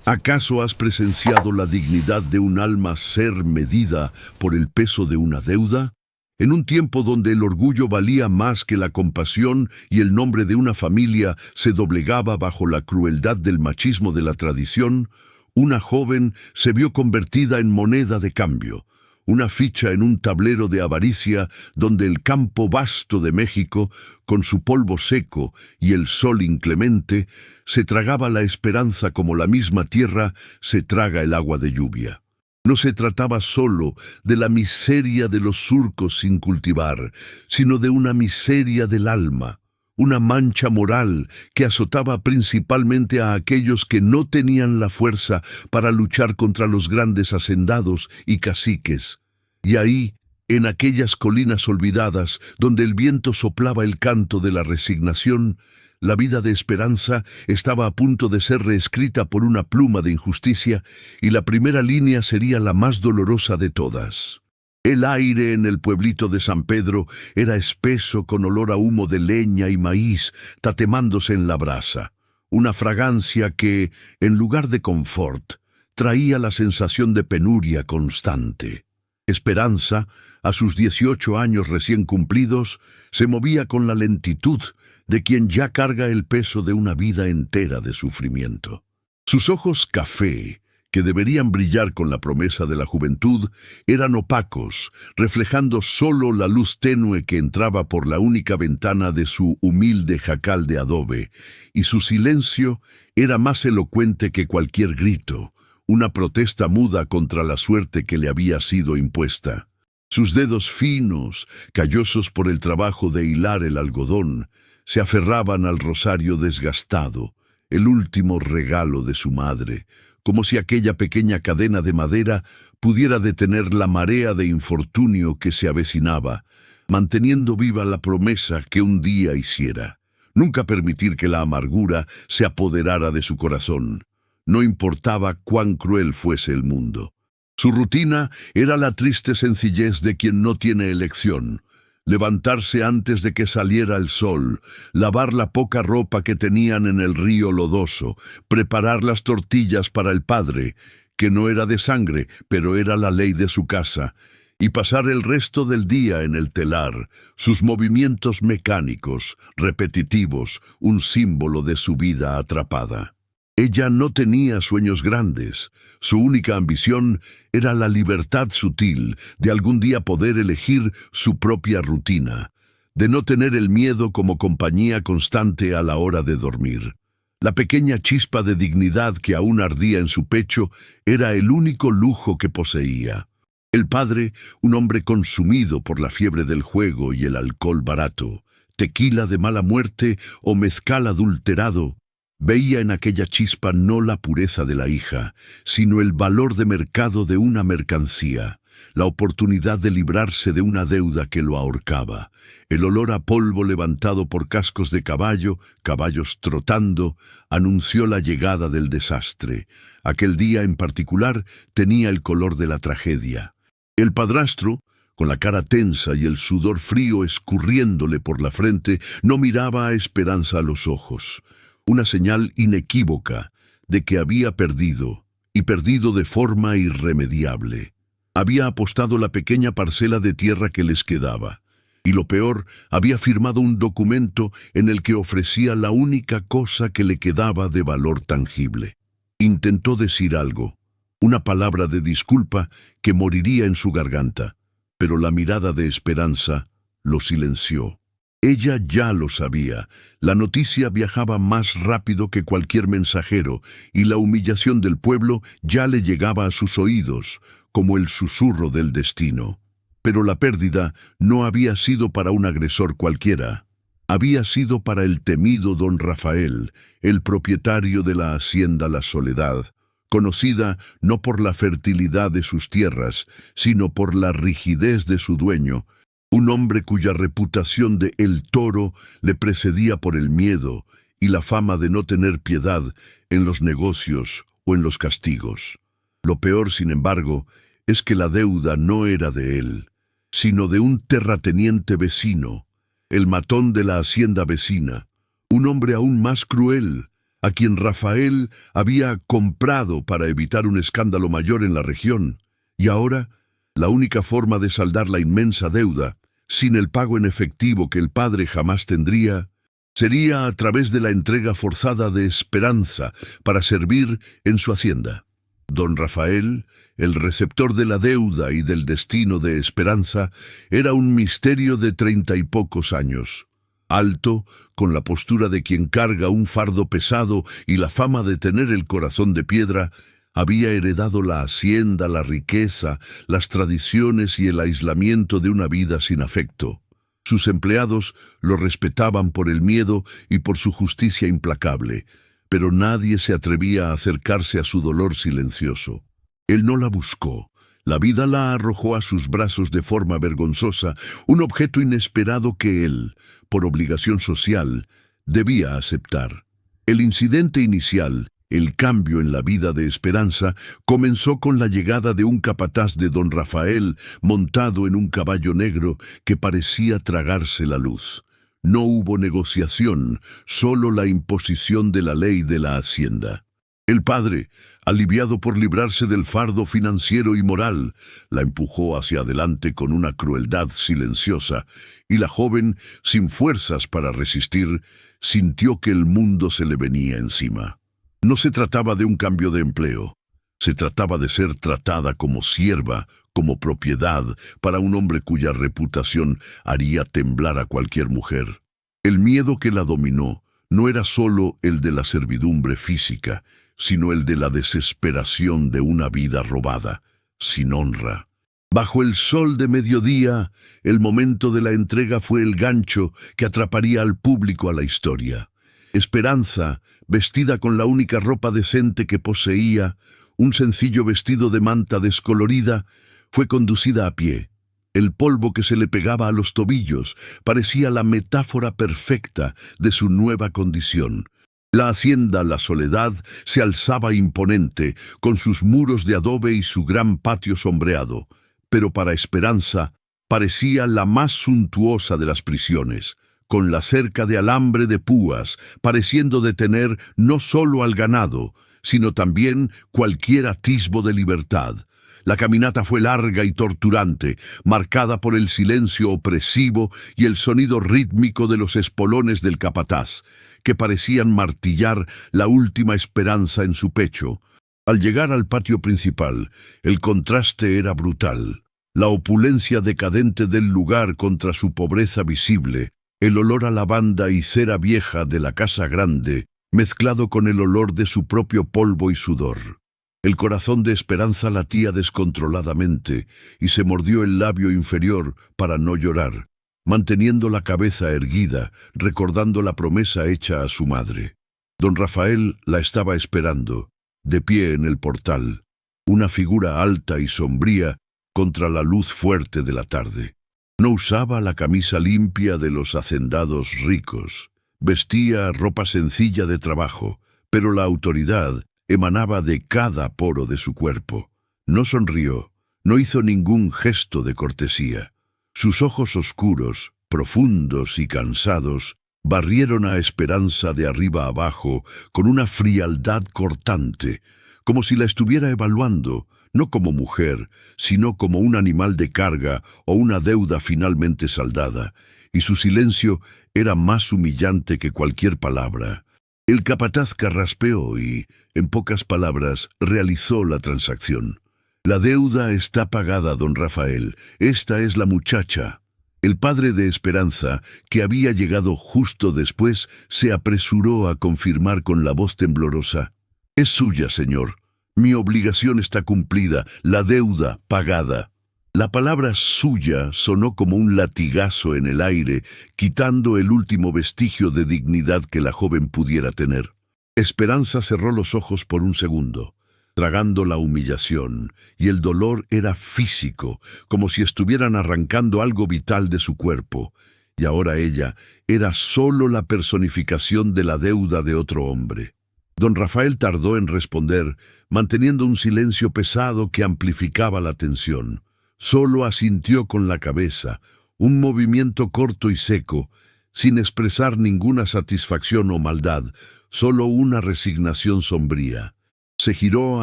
¿Acaso has presenciado la dignidad de un alma ser medida por el peso de una deuda? En un tiempo donde el orgullo valía más que la compasión y el nombre de una familia se doblegaba bajo la crueldad del machismo de la tradición, una joven se vio convertida en moneda de cambio, una ficha en un tablero de avaricia donde el campo vasto de México, con su polvo seco y el sol inclemente, se tragaba la esperanza como la misma tierra se traga el agua de lluvia. No se trataba solo de la miseria de los surcos sin cultivar, sino de una miseria del alma, una mancha moral que azotaba principalmente a aquellos que no tenían la fuerza para luchar contra los grandes hacendados y caciques. Y ahí, en aquellas colinas olvidadas, donde el viento soplaba el canto de la resignación, la vida de Esperanza estaba a punto de ser reescrita por una pluma de injusticia, y la primera línea sería la más dolorosa de todas. El aire en el pueblito de San Pedro era espeso con olor a humo de leña y maíz tatemándose en la brasa, una fragancia que, en lugar de confort, traía la sensación de penuria constante. Esperanza, a sus 18 años recién cumplidos, se movía con la lentitud de quien ya carga el peso de una vida entera de sufrimiento. Sus ojos café, que deberían brillar con la promesa de la juventud, eran opacos, reflejando solo la luz tenue que entraba por la única ventana de su humilde jacal de adobe, y su silencio era más elocuente que cualquier grito, una protesta muda contra la suerte que le había sido impuesta. Sus dedos finos, callosos por el trabajo de hilar el algodón, se aferraban al rosario desgastado, el último regalo de su madre, como si aquella pequeña cadena de madera pudiera detener la marea de infortunio que se avecinaba, manteniendo viva la promesa que un día hiciera. Nunca permitir que la amargura se apoderara de su corazón. No importaba cuán cruel fuese el mundo. Su rutina era la triste sencillez de quien no tiene elección. Levantarse antes de que saliera el sol, lavar la poca ropa que tenían en el río lodoso, preparar las tortillas para el padre, que no era de sangre, pero era la ley de su casa, y pasar el resto del día en el telar, sus movimientos mecánicos, repetitivos, un símbolo de su vida atrapada. Ella no tenía sueños grandes. Su única ambición era la libertad sutil de algún día poder elegir su propia rutina, de no tener el miedo como compañía constante a la hora de dormir. La pequeña chispa de dignidad que aún ardía en su pecho era el único lujo que poseía. El padre, un hombre consumido por la fiebre del juego y el alcohol barato, tequila de mala muerte o mezcal adulterado, veía en aquella chispa no la pureza de la hija, sino el valor de mercado de una mercancía, la oportunidad de librarse de una deuda que lo ahorcaba, el olor a polvo levantado por cascos de caballo, caballos trotando, anunció la llegada del desastre. Aquel día en particular tenía el color de la tragedia. El padrastro, con la cara tensa y el sudor frío escurriéndole por la frente, no miraba a Esperanza a los ojos. Una señal inequívoca de que había perdido, y perdido de forma irremediable. Había apostado la pequeña parcela de tierra que les quedaba, y lo peor, había firmado un documento en el que ofrecía la única cosa que le quedaba de valor tangible. Intentó decir algo, una palabra de disculpa que moriría en su garganta, pero la mirada de Esperanza lo silenció. Ella ya lo sabía. La noticia viajaba más rápido que cualquier mensajero, y la humillación del pueblo ya le llegaba a sus oídos, como el susurro del destino. Pero la pérdida no había sido para un agresor cualquiera. Había sido para el temido don Rafael, el propietario de la hacienda La Soledad, conocida no por la fertilidad de sus tierras, sino por la rigidez de su dueño, un hombre cuya reputación de El Toro le precedía por el miedo y la fama de no tener piedad en los negocios o en los castigos. Lo peor, sin embargo, es que la deuda no era de él, sino de un terrateniente vecino, el matón de la hacienda vecina, un hombre aún más cruel, a quien Rafael había comprado para evitar un escándalo mayor en la región, y ahora la única forma de saldar la inmensa deuda, sin el pago en efectivo que el padre jamás tendría, sería a través de la entrega forzada de Esperanza para servir en su hacienda. Don Rafael, el receptor de la deuda y del destino de Esperanza, era un misterio de 30 y pocos años. Alto, con la postura de quien carga un fardo pesado y la fama de tener el corazón de piedra, había heredado la hacienda, la riqueza, las tradiciones y el aislamiento de una vida sin afecto. Sus empleados lo respetaban por el miedo y por su justicia implacable, pero nadie se atrevía a acercarse a su dolor silencioso. Él no la buscó. La vida la arrojó a sus brazos de forma vergonzosa, un objeto inesperado que él, por obligación social, debía aceptar. El incidente inicial, el cambio en la vida de Esperanza, comenzó con la llegada de un capataz de don Rafael montado en un caballo negro que parecía tragarse la luz. No hubo negociación, solo la imposición de la ley de la hacienda. El padre, aliviado por librarse del fardo financiero y moral, la empujó hacia adelante con una crueldad silenciosa, y la joven, sin fuerzas para resistir, sintió que el mundo se le venía encima. No se trataba de un cambio de empleo. Se trataba de ser tratada como sierva, como propiedad, para un hombre cuya reputación haría temblar a cualquier mujer. El miedo que la dominó no era solo el de la servidumbre física, sino el de la desesperación de una vida robada, sin honra. Bajo el sol de mediodía, el momento de la entrega fue el gancho que atraparía al público a la historia. Esperanza, vestida con la única ropa decente que poseía, un sencillo vestido de manta descolorida, fue conducida a pie. El polvo que se le pegaba a los tobillos parecía la metáfora perfecta de su nueva condición. La hacienda La Soledad se alzaba imponente, con sus muros de adobe y su gran patio sombreado, pero para Esperanza parecía la más suntuosa de las prisiones, con la cerca de alambre de púas, pareciendo detener no solo al ganado, sino también cualquier atisbo de libertad. La caminata fue larga y torturante, marcada por el silencio opresivo y el sonido rítmico de los espolones del capataz, que parecían martillar la última esperanza en su pecho. Al llegar al patio principal, el contraste era brutal. La opulencia decadente del lugar contra su pobreza visible, el olor a lavanda y cera vieja de la casa grande, mezclado con el olor de su propio polvo y sudor. El corazón de Esperanza latía descontroladamente y se mordió el labio inferior para no llorar, manteniendo la cabeza erguida, recordando la promesa hecha a su madre. Don Rafael la estaba esperando, de pie en el portal, una figura alta y sombría contra la luz fuerte de la tarde. No usaba la camisa limpia de los hacendados ricos, vestía ropa sencilla de trabajo, pero la autoridad emanaba de cada poro de su cuerpo. No sonrió, no hizo ningún gesto de cortesía. Sus ojos oscuros, profundos y cansados, barrieron a Esperanza de arriba abajo con una frialdad cortante, como si la estuviera evaluando, no como mujer, sino como un animal de carga o una deuda finalmente saldada, y su silencio era más humillante que cualquier palabra. El capataz carraspeó y, en pocas palabras, realizó la transacción. La deuda está pagada, don Rafael. Esta es la muchacha. El padre de Esperanza, que había llegado justo después, se apresuró a confirmar con la voz temblorosa: «Es suya, señor. Mi obligación está cumplida, la deuda pagada». La palabra suya sonó como un latigazo en el aire, quitando el último vestigio de dignidad que la joven pudiera tener. Esperanza cerró los ojos por un segundo, tragando la humillación, y el dolor era físico, como si estuvieran arrancando algo vital de su cuerpo, y ahora ella era solo la personificación de la deuda de otro hombre. Don Rafael tardó en responder, manteniendo un silencio pesado que amplificaba la tensión. Solo asintió con la cabeza, un movimiento corto y seco, sin expresar ninguna satisfacción o maldad, solo una resignación sombría. Se giró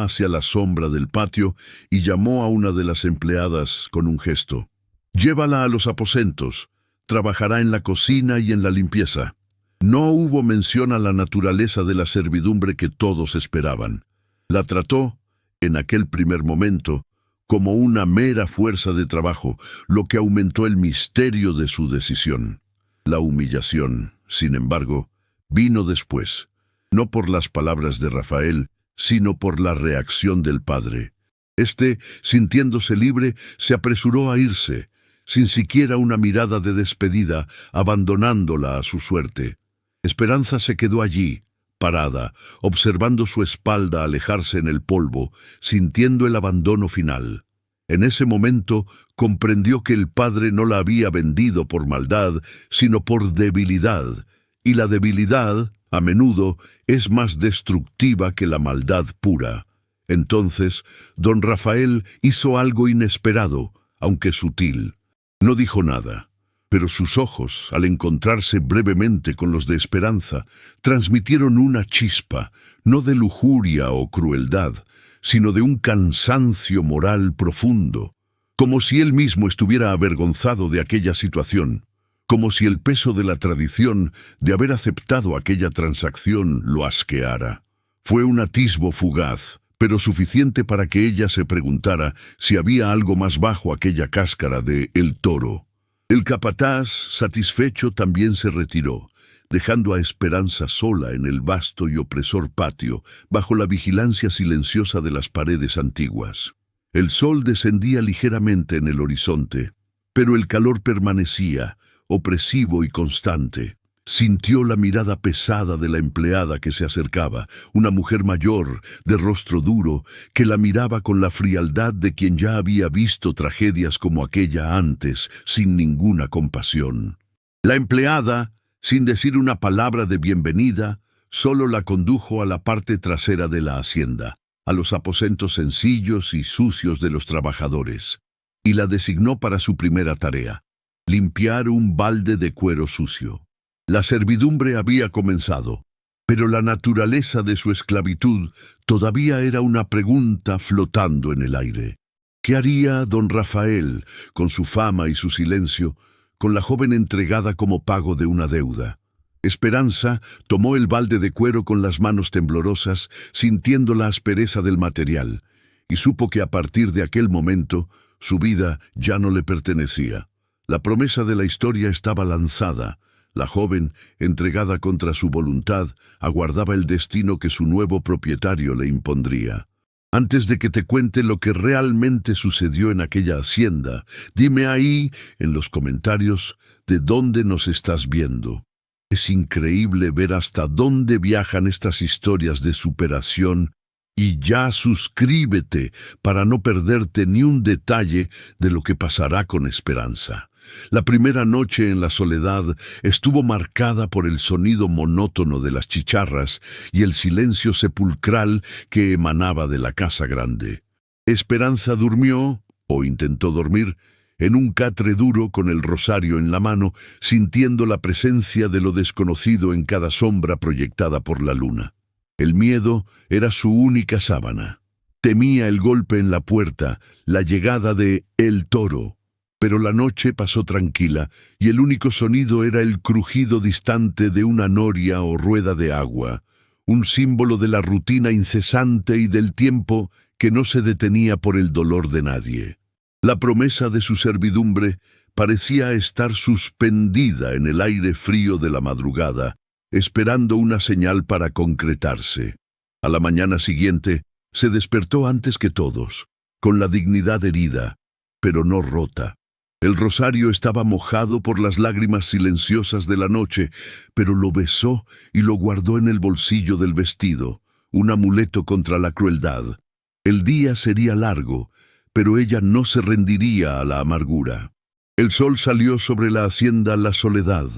hacia la sombra del patio y llamó a una de las empleadas con un gesto. «Llévala a los aposentos. Trabajará en la cocina y en la limpieza». No hubo mención a la naturaleza de la servidumbre que todos esperaban. La trató, en aquel primer momento, como una mera fuerza de trabajo, lo que aumentó el misterio de su decisión. La humillación, sin embargo, vino después, no por las palabras de Rafael, sino por la reacción del padre. Este, sintiéndose libre, se apresuró a irse, sin siquiera una mirada de despedida, abandonándola a su suerte. Esperanza se quedó allí, parada, observando su espalda alejarse en el polvo, sintiendo el abandono final. En ese momento comprendió que el padre no la había vendido por maldad, sino por debilidad, y la debilidad, a menudo, es más destructiva que la maldad pura. Entonces, don Rafael hizo algo inesperado, aunque sutil. No dijo nada, pero sus ojos, al encontrarse brevemente con los de Esperanza, transmitieron una chispa, no de lujuria o crueldad, sino de un cansancio moral profundo, como si él mismo estuviera avergonzado de aquella situación, como si el peso de la tradición de haber aceptado aquella transacción lo asqueara. Fue un atisbo fugaz, pero suficiente para que ella se preguntara si había algo más bajo aquella cáscara de El Toro. El capataz, satisfecho, también se retiró, dejando a Esperanza sola en el vasto y opresor patio, bajo la vigilancia silenciosa de las paredes antiguas. El sol descendía ligeramente en el horizonte, pero el calor permanecía, opresivo y constante. Sintió la mirada pesada de la empleada que se acercaba, una mujer mayor, de rostro duro, que la miraba con la frialdad de quien ya había visto tragedias como aquella antes, sin ninguna compasión. La empleada, sin decir una palabra de bienvenida, solo la condujo a la parte trasera de la hacienda, a los aposentos sencillos y sucios de los trabajadores, y la designó para su primera tarea, limpiar un balde de cuero sucio. La servidumbre había comenzado, pero la naturaleza de su esclavitud todavía era una pregunta flotando en el aire. ¿Qué haría don Rafael, con su fama y su silencio, con la joven entregada como pago de una deuda? Esperanza tomó el balde de cuero con las manos temblorosas, sintiendo la aspereza del material, y supo que a partir de aquel momento su vida ya no le pertenecía. La promesa de la historia estaba lanzada. La joven, entregada contra su voluntad, aguardaba el destino que su nuevo propietario le impondría. Antes de que te cuente lo que realmente sucedió en aquella hacienda, dime ahí, en los comentarios, de dónde nos estás viendo. Es increíble ver hasta dónde viajan estas historias de superación, y ya suscríbete para no perderte ni un detalle de lo que pasará con Esperanza. La primera noche en la soledad estuvo marcada por el sonido monótono de las chicharras y el silencio sepulcral que emanaba de la casa grande. Esperanza durmió, o intentó dormir, en un catre duro con el rosario en la mano, sintiendo la presencia de lo desconocido en cada sombra proyectada por la luna. El miedo era su única sábana. Temía el golpe en la puerta, la llegada de El Toro. Pero la noche pasó tranquila y el único sonido era el crujido distante de una noria o rueda de agua, un símbolo de la rutina incesante y del tiempo que no se detenía por el dolor de nadie. La promesa de su servidumbre parecía estar suspendida en el aire frío de la madrugada, esperando una señal para concretarse. A la mañana siguiente se despertó antes que todos, con la dignidad herida, pero no rota. El rosario estaba mojado por las lágrimas silenciosas de la noche, pero lo besó y lo guardó en el bolsillo del vestido, un amuleto contra la crueldad. El día sería largo, pero ella no se rendiría a la amargura. El sol salió sobre la hacienda La Soledad,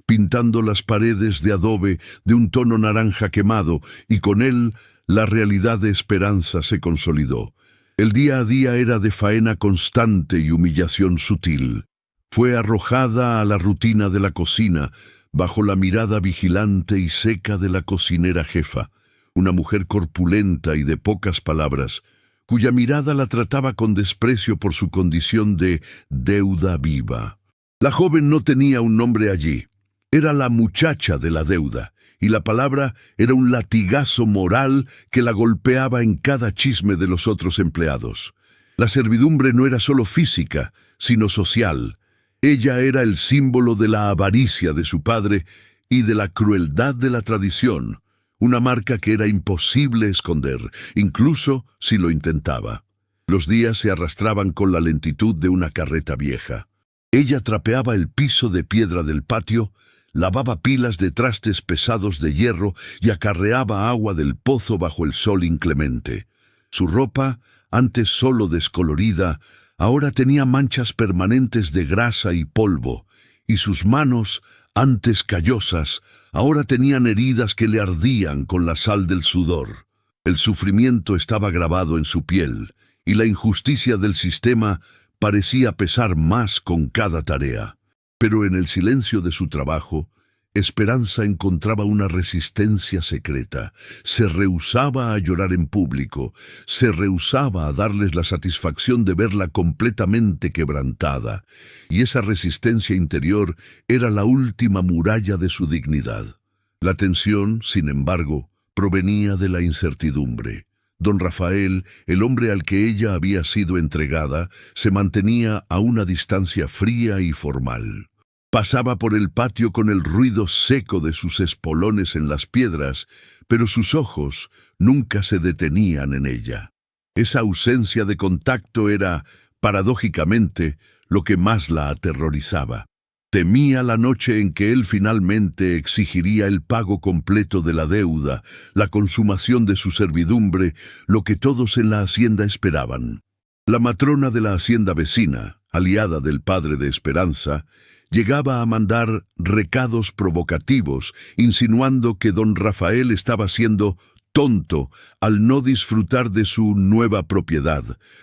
pintando las paredes de adobe de un tono naranja quemado, y con él la realidad de Esperanza se consolidó. El día a día era de faena constante y humillación sutil. Fue arrojada a la rutina de la cocina, bajo la mirada vigilante y seca de la cocinera jefa, una mujer corpulenta y de pocas palabras, cuya mirada la trataba con desprecio por su condición de deuda viva. La joven no tenía un nombre allí. Era la muchacha de la deuda, y la palabra era un latigazo moral que la golpeaba en cada chisme de los otros empleados. La servidumbre no era solo física, sino social. Ella era el símbolo de la avaricia de su padre y de la crueldad de la tradición, una marca que era imposible esconder, incluso si lo intentaba. Los días se arrastraban con la lentitud de una carreta vieja. Ella trapeaba el piso de piedra del patio, lavaba pilas de trastes pesados de hierro y acarreaba agua del pozo bajo el sol inclemente. Su ropa, antes solo descolorida, ahora tenía manchas permanentes de grasa y polvo, y sus manos, antes callosas, ahora tenían heridas que le ardían con la sal del sudor. El sufrimiento estaba grabado en su piel, y la injusticia del sistema parecía pesar más con cada tarea. Pero en el silencio de su trabajo, Esperanza encontraba una resistencia secreta. Se rehusaba a llorar en público, se rehusaba a darles la satisfacción de verla completamente quebrantada, y esa resistencia interior era la última muralla de su dignidad. La tensión, sin embargo, provenía de la incertidumbre. Don Rafael, el hombre al que ella había sido entregada, se mantenía a una distancia fría y formal. Pasaba por el patio con el ruido seco de sus espolones en las piedras, pero sus ojos nunca se detenían en ella. Esa ausencia de contacto era, paradójicamente, lo que más la aterrorizaba. Temía la noche en que él finalmente exigiría el pago completo de la deuda, la consumación de su servidumbre, lo que todos en la hacienda esperaban. La matrona de la hacienda vecina, aliada del padre de Esperanza, llegaba a mandar recados provocativos, insinuando que don Rafael estaba siendo tonto al no disfrutar de su nueva propiedad,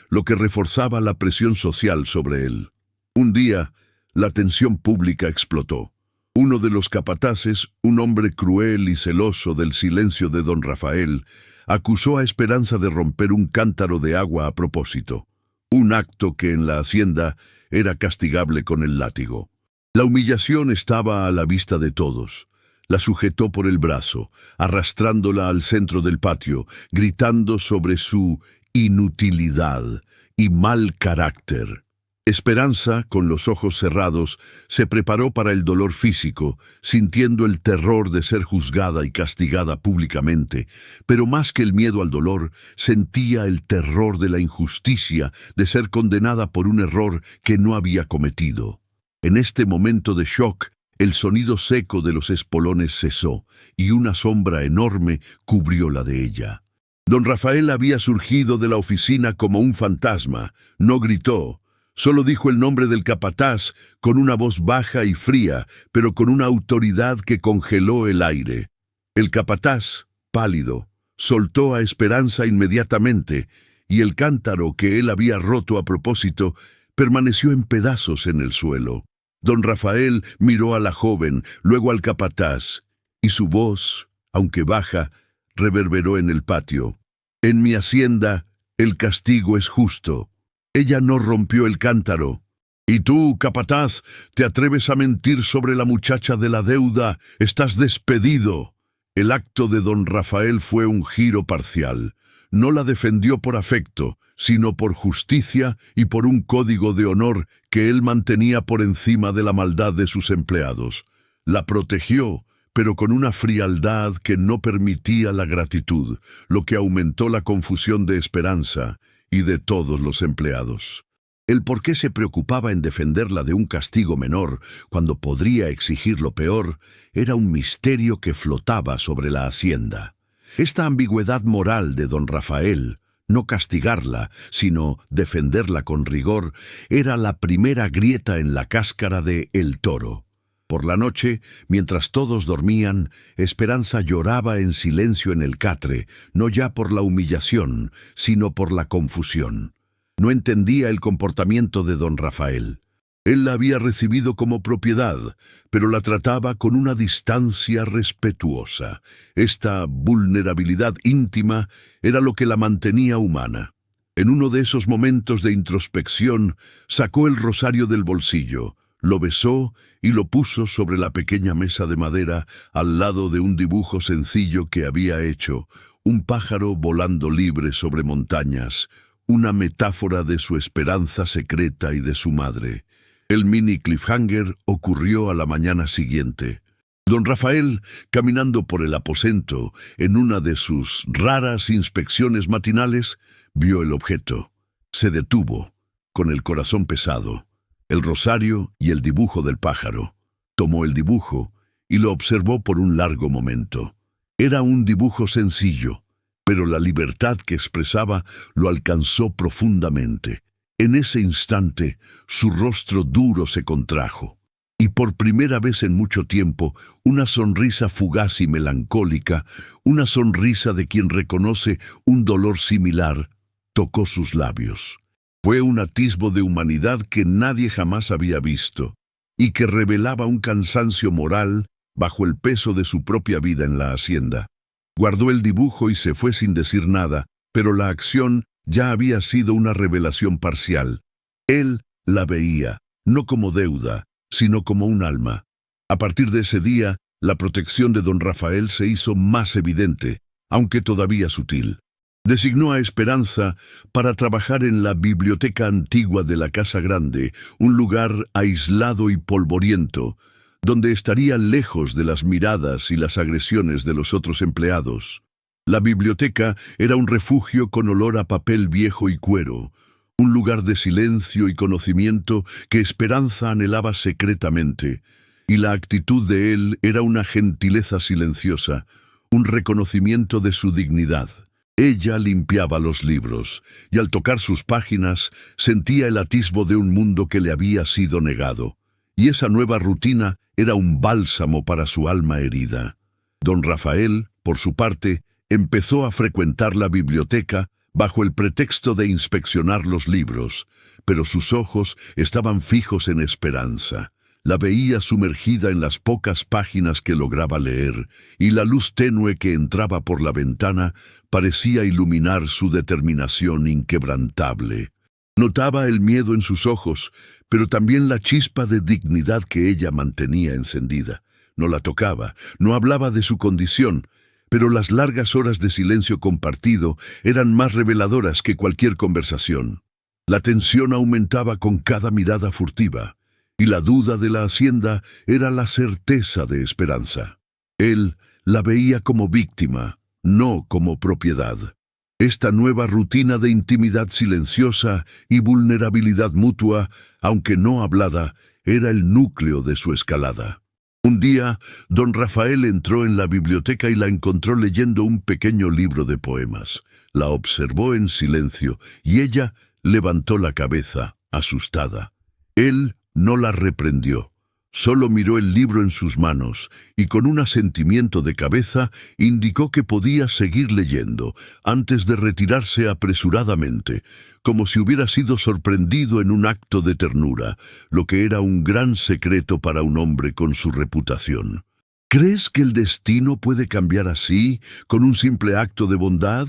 lo que reforzaba la presión social sobre él. Un día, la tensión pública explotó. Uno de los capataces, un hombre cruel y celoso del silencio de don Rafael, acusó a Esperanza de romper un cántaro de agua a propósito, un acto que en la hacienda era castigable con el látigo. La humillación estaba a la vista de todos. La sujetó por el brazo, arrastrándola al centro del patio, gritando sobre su inutilidad y mal carácter. Esperanza, con los ojos cerrados, se preparó para el dolor físico, sintiendo el terror de ser juzgada y castigada públicamente, pero más que el miedo al dolor, sentía el terror de la injusticia de ser condenada por un error que no había cometido. En este momento de shock, el sonido seco de los espolones cesó, y una sombra enorme cubrió la de ella. Don Rafael había surgido de la oficina como un fantasma. No gritó, solo dijo el nombre del capataz con una voz baja y fría, pero con una autoridad que congeló el aire. El capataz, pálido, soltó a Esperanza inmediatamente, y el cántaro que él había roto a propósito permaneció en pedazos en el suelo. Don Rafael miró a la joven, luego al capataz, y su voz, aunque baja, reverberó en el patio. En mi hacienda, el castigo es justo. Ella no rompió el cántaro. Y tú, capataz, te atreves a mentir sobre la muchacha de la deuda. Estás despedido. El acto de don Rafael fue un giro parcial. No la defendió por afecto, sino por justicia y por un código de honor que él mantenía por encima de la maldad de sus empleados. La protegió, pero con una frialdad que no permitía la gratitud, lo que aumentó la confusión de Esperanza y de todos los empleados. El por qué se preocupaba en defenderla de un castigo menor cuando podría exigir lo peor era un misterio que flotaba sobre la hacienda. Esta ambigüedad moral de don Rafael, no castigarla, sino defenderla con rigor, era la primera grieta en la cáscara de El Toro. Por la noche, mientras todos dormían, Esperanza lloraba en silencio en el catre, no ya por la humillación, sino por la confusión. No entendía el comportamiento de don Rafael. Él la había recibido como propiedad, pero la trataba con una distancia respetuosa. Esta vulnerabilidad íntima era lo que la mantenía humana. En uno de esos momentos de introspección, sacó el rosario del bolsillo, lo besó y lo puso sobre la pequeña mesa de madera al lado de un dibujo sencillo que había hecho, un pájaro volando libre sobre montañas, una metáfora de su esperanza secreta y de su madre. El mini cliffhanger ocurrió a la mañana siguiente. Don Rafael, caminando por el aposento en una de sus raras inspecciones matinales, vio el objeto. Se detuvo, con el corazón pesado, el rosario y el dibujo del pájaro. Tomó el dibujo y lo observó por un largo momento. Era un dibujo sencillo, pero la libertad que expresaba lo alcanzó profundamente. En ese instante, su rostro duro se contrajo, y por primera vez en mucho tiempo, una sonrisa fugaz y melancólica, una sonrisa de quien reconoce un dolor similar, tocó sus labios. Fue un atisbo de humanidad que nadie jamás había visto, y que revelaba un cansancio moral bajo el peso de su propia vida en la hacienda. Guardó el dibujo y se fue sin decir nada, pero la acción ya había sido una revelación parcial. Él la veía, no como deuda, sino como un alma. A partir de ese día, la protección de don Rafael se hizo más evidente, aunque todavía sutil. Designó a Esperanza para trabajar en la biblioteca antigua de la Casa Grande, un lugar aislado y polvoriento, donde estaría lejos de las miradas y las agresiones de los otros empleados. La biblioteca era un refugio con olor a papel viejo y cuero, un lugar de silencio y conocimiento que Esperanza anhelaba secretamente, y la actitud de él era una gentileza silenciosa, un reconocimiento de su dignidad. Ella limpiaba los libros, y al tocar sus páginas sentía el atisbo de un mundo que le había sido negado, y esa nueva rutina era un bálsamo para su alma herida. Don Rafael, por su parte, empezó a frecuentar la biblioteca bajo el pretexto de inspeccionar los libros, pero sus ojos estaban fijos en Esperanza. La veía sumergida en las pocas páginas que lograba leer, y la luz tenue que entraba por la ventana parecía iluminar su determinación inquebrantable. Notaba el miedo en sus ojos, pero también la chispa de dignidad que ella mantenía encendida. No la tocaba, no hablaba de su condición, pero las largas horas de silencio compartido eran más reveladoras que cualquier conversación. La tensión aumentaba con cada mirada furtiva, y la duda de la hacienda era la certeza de Esperanza. Él la veía como víctima, no como propiedad. Esta nueva rutina de intimidad silenciosa y vulnerabilidad mutua, aunque no hablada, era el núcleo de su escalada. Un día, don Rafael entró en la biblioteca y la encontró leyendo un pequeño libro de poemas. La observó en silencio y ella levantó la cabeza, asustada. Él no la reprendió, solo miró el libro en sus manos y con un asentimiento de cabeza indicó que podía seguir leyendo antes de retirarse apresuradamente, como si hubiera sido sorprendido en un acto de ternura, lo que era un gran secreto para un hombre con su reputación. ¿Crees que el destino puede cambiar así, con un simple acto de bondad?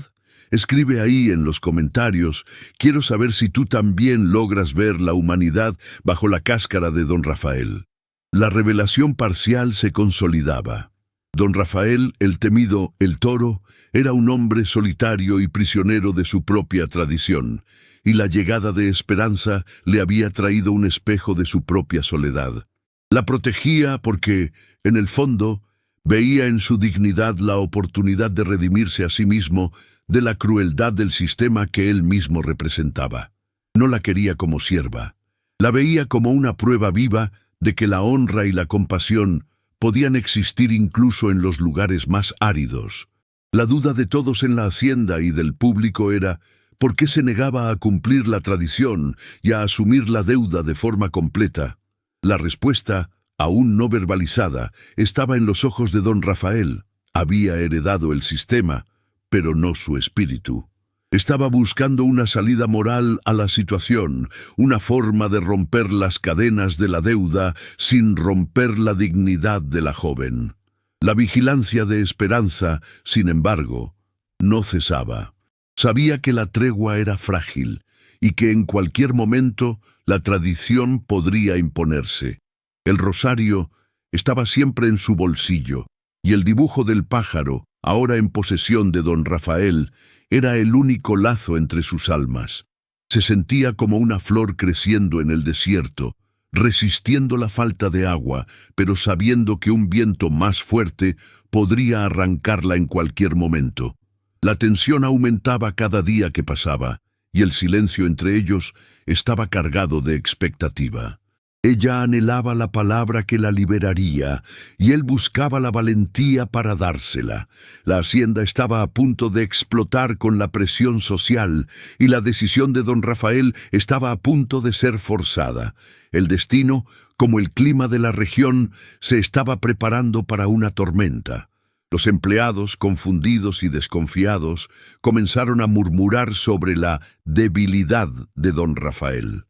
Escribe ahí en los comentarios. Quiero saber si tú también logras ver la humanidad bajo la cáscara de don Rafael. La revelación parcial se consolidaba. Don Rafael, el temido El Toro, era un hombre solitario y prisionero de su propia tradición, y la llegada de Esperanza le había traído un espejo de su propia soledad. La protegía porque, en el fondo, veía en su dignidad la oportunidad de redimirse a sí mismo de la crueldad del sistema que él mismo representaba. No la quería como sierva. La veía como una prueba viva de que la honra y la compasión podían existir incluso en los lugares más áridos. La duda de todos en la hacienda y del público era ¿por qué se negaba a cumplir la tradición y a asumir la deuda de forma completa? La respuesta, aún no verbalizada, estaba en los ojos de don Rafael. Había heredado el sistema, pero no su espíritu. Estaba buscando una salida moral a la situación, una forma de romper las cadenas de la deuda sin romper la dignidad de la joven. La vigilancia de Esperanza, sin embargo, no cesaba. Sabía que la tregua era frágil y que en cualquier momento la tradición podría imponerse. El rosario estaba siempre en su bolsillo y el dibujo del pájaro, ahora en posesión de don Rafael, era el único lazo entre sus almas. Se sentía como una flor creciendo en el desierto, resistiendo la falta de agua, pero sabiendo que un viento más fuerte podría arrancarla en cualquier momento. La tensión aumentaba cada día que pasaba, y el silencio entre ellos estaba cargado de expectativa. Ella anhelaba la palabra que la liberaría, y él buscaba la valentía para dársela. La hacienda estaba a punto de explotar con la presión social, y la decisión de don Rafael estaba a punto de ser forzada. El destino, como el clima de la región, se estaba preparando para una tormenta. Los empleados, confundidos y desconfiados, comenzaron a murmurar sobre la debilidad de don Rafael.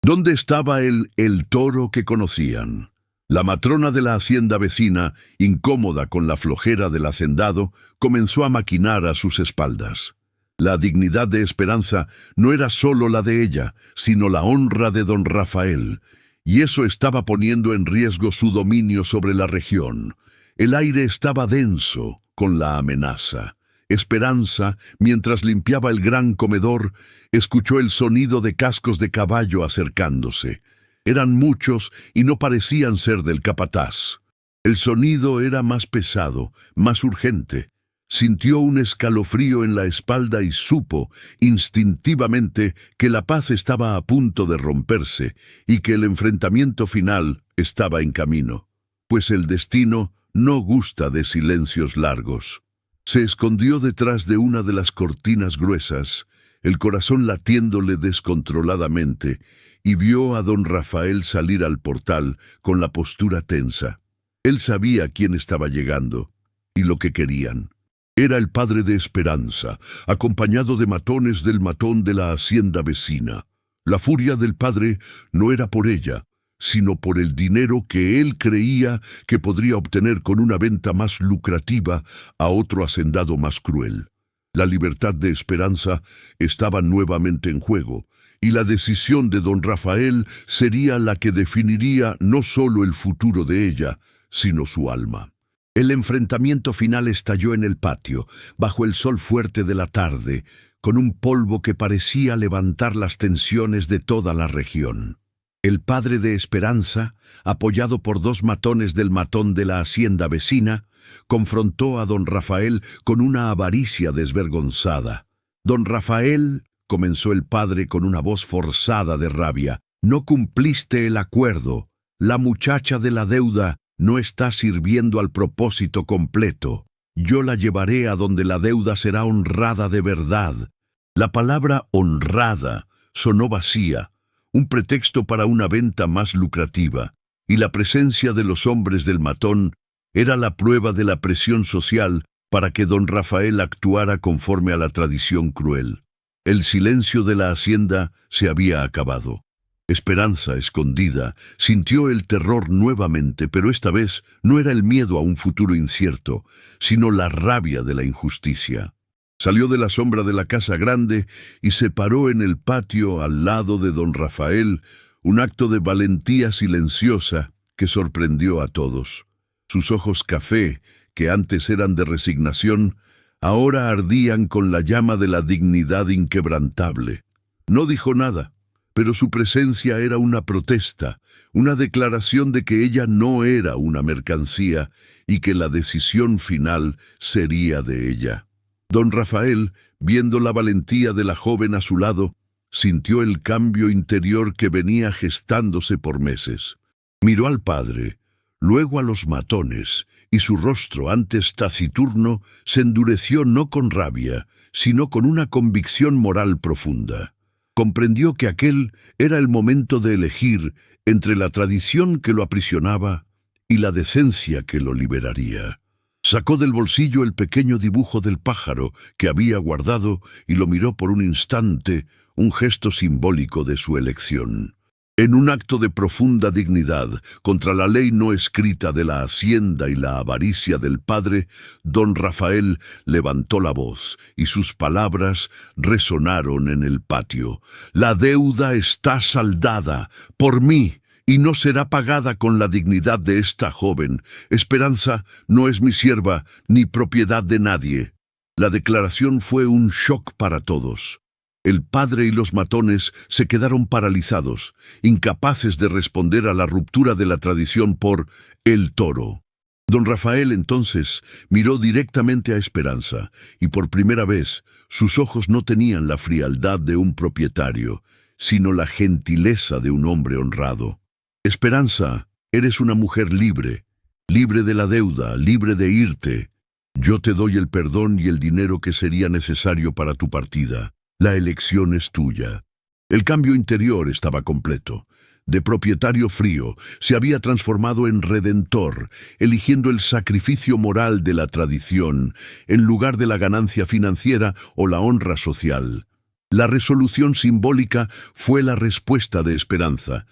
¿Dónde estaba el toro que conocían? La matrona de la hacienda vecina, incómoda con la flojera del hacendado, comenzó a maquinar a sus espaldas. La dignidad de Esperanza no era solo la de ella, sino la honra de don Rafael, y eso estaba poniendo en riesgo su dominio sobre la región. El aire estaba denso con la amenaza. Esperanza, mientras limpiaba el gran comedor, escuchó el sonido de cascos de caballo acercándose. Eran muchos y no parecían ser del capataz. El sonido era más pesado, más urgente. Sintió un escalofrío en la espalda y supo, instintivamente, que la paz estaba a punto de romperse y que el enfrentamiento final estaba en camino. Pues el destino no gusta de silencios largos. Se escondió detrás de una de las cortinas gruesas, el corazón latiéndole descontroladamente, y vio a don Rafael salir al portal con la postura tensa. Él sabía quién estaba llegando y lo que querían. Era el padre de Esperanza, acompañado de matones del matón de la hacienda vecina. La furia del padre no era por ella, sino por el dinero que él creía que podría obtener con una venta más lucrativa a otro hacendado más cruel. La libertad de Esperanza estaba nuevamente en juego, y la decisión de don Rafael sería la que definiría no solo el futuro de ella, sino su alma. El enfrentamiento final estalló en el patio, bajo el sol fuerte de la tarde, con un polvo que parecía levantar las tensiones de toda la región. El padre de Esperanza, apoyado por dos matones del matón de la hacienda vecina, confrontó a don Rafael con una avaricia desvergonzada. «Don Rafael», comenzó el padre con una voz forzada de rabia, «no cumpliste el acuerdo. La muchacha de la deuda no está sirviendo al propósito completo. Yo la llevaré a donde la deuda será honrada de verdad». La palabra honrada sonó vacía, un pretexto para una venta más lucrativa, y la presencia de los hombres del matón era la prueba de la presión social para que don Rafael actuara conforme a la tradición cruel. El silencio de la hacienda se había acabado. Esperanza, escondida, sintió el terror nuevamente, pero esta vez no era el miedo a un futuro incierto, sino la rabia de la injusticia. Salió de la sombra de la casa grande y se paró en el patio al lado de don Rafael, un acto de valentía silenciosa que sorprendió a todos. Sus ojos café, que antes eran de resignación, ahora ardían con la llama de la dignidad inquebrantable. No dijo nada, pero su presencia era una protesta, una declaración de que ella no era una mercancía y que la decisión final sería de ella. Don Rafael, viendo la valentía de la joven a su lado, sintió el cambio interior que venía gestándose por meses. Miró al padre, luego a los matones, y su rostro, antes taciturno, se endureció no con rabia, sino con una convicción moral profunda. Comprendió que aquel era el momento de elegir entre la tradición que lo aprisionaba y la decencia que lo liberaría. Sacó del bolsillo el pequeño dibujo del pájaro que había guardado y lo miró por un instante, un gesto simbólico de su elección. En un acto de profunda dignidad contra la ley no escrita de la hacienda y la avaricia del padre, don Rafael levantó la voz y sus palabras resonaron en el patio. La deuda está saldada por mí y no será pagada con la dignidad de esta joven. Esperanza no es mi sierva ni propiedad de nadie. La declaración fue un shock para todos. El padre y los matones se quedaron paralizados, incapaces de responder a la ruptura de la tradición por el toro. Don Rafael entonces miró directamente a Esperanza, y por primera vez sus ojos no tenían la frialdad de un propietario, sino la gentileza de un hombre honrado. Esperanza, eres una mujer libre, libre de la deuda, libre de irte. Yo te doy el perdón y el dinero que sería necesario para tu partida. La elección es tuya. El cambio interior estaba completo. De propietario frío, se había transformado en redentor, eligiendo el sacrificio moral de la tradición, en lugar de la ganancia financiera o la honra social. La resolución simbólica fue la respuesta de Esperanza.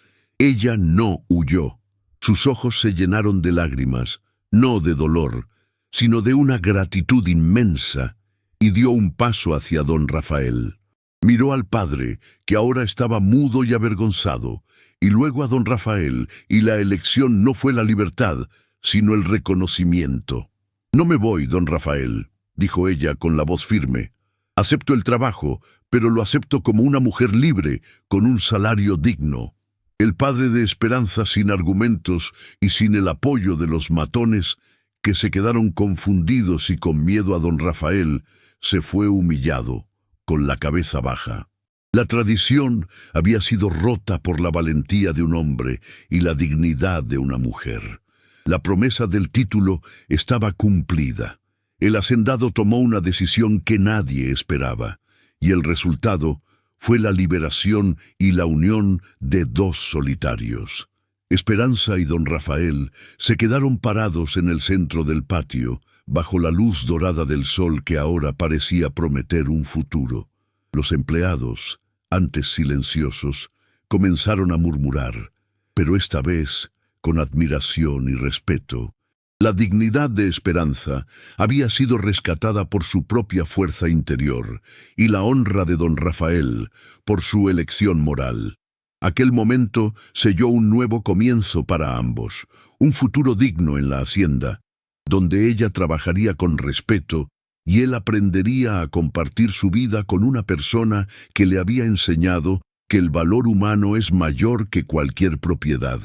Ella no huyó. Sus ojos se llenaron de lágrimas, no de dolor, sino de una gratitud inmensa, y dio un paso hacia don Rafael. Miró al padre, que ahora estaba mudo y avergonzado, y luego a don Rafael, y la elección no fue la libertad, sino el reconocimiento. No me voy, don Rafael, dijo ella con la voz firme. Acepto el trabajo, pero lo acepto como una mujer libre, con un salario digno. El padre de Esperanza, sin argumentos y sin el apoyo de los matones, que se quedaron confundidos y con miedo a don Rafael, se fue humillado, con la cabeza baja. La tradición había sido rota por la valentía de un hombre y la dignidad de una mujer. La promesa del título estaba cumplida. El hacendado tomó una decisión que nadie esperaba, y el resultado fue la liberación y la unión de dos solitarios. Esperanza y don Rafael se quedaron parados en el centro del patio, bajo la luz dorada del sol que ahora parecía prometer un futuro. Los empleados, antes silenciosos, comenzaron a murmurar, pero esta vez con admiración y respeto. La dignidad de Esperanza había sido rescatada por su propia fuerza interior y la honra de don Rafael por su elección moral. Aquel momento selló un nuevo comienzo para ambos, un futuro digno en la hacienda, donde ella trabajaría con respeto y él aprendería a compartir su vida con una persona que le había enseñado que el valor humano es mayor que cualquier propiedad.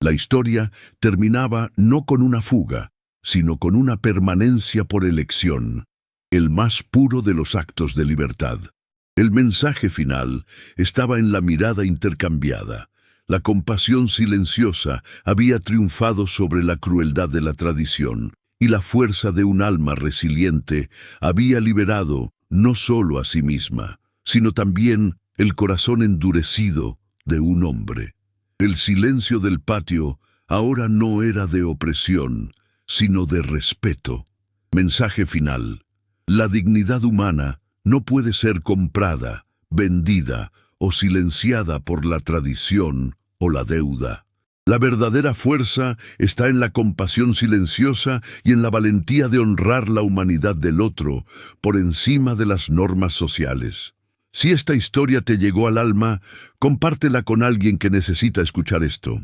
La historia terminaba no con una fuga, sino con una permanencia por elección, el más puro de los actos de libertad. El mensaje final estaba en la mirada intercambiada. La compasión silenciosa había triunfado sobre la crueldad de la tradición, y la fuerza de un alma resiliente había liberado no solo a sí misma, sino también el corazón endurecido de un hombre. El silencio del patio ahora no era de opresión, sino de respeto. Mensaje final. La dignidad humana no puede ser comprada, vendida o silenciada por la tradición o la deuda. La verdadera fuerza está en la compasión silenciosa y en la valentía de honrar la humanidad del otro por encima de las normas sociales. Si esta historia te llegó al alma, compártela con alguien que necesita escuchar esto.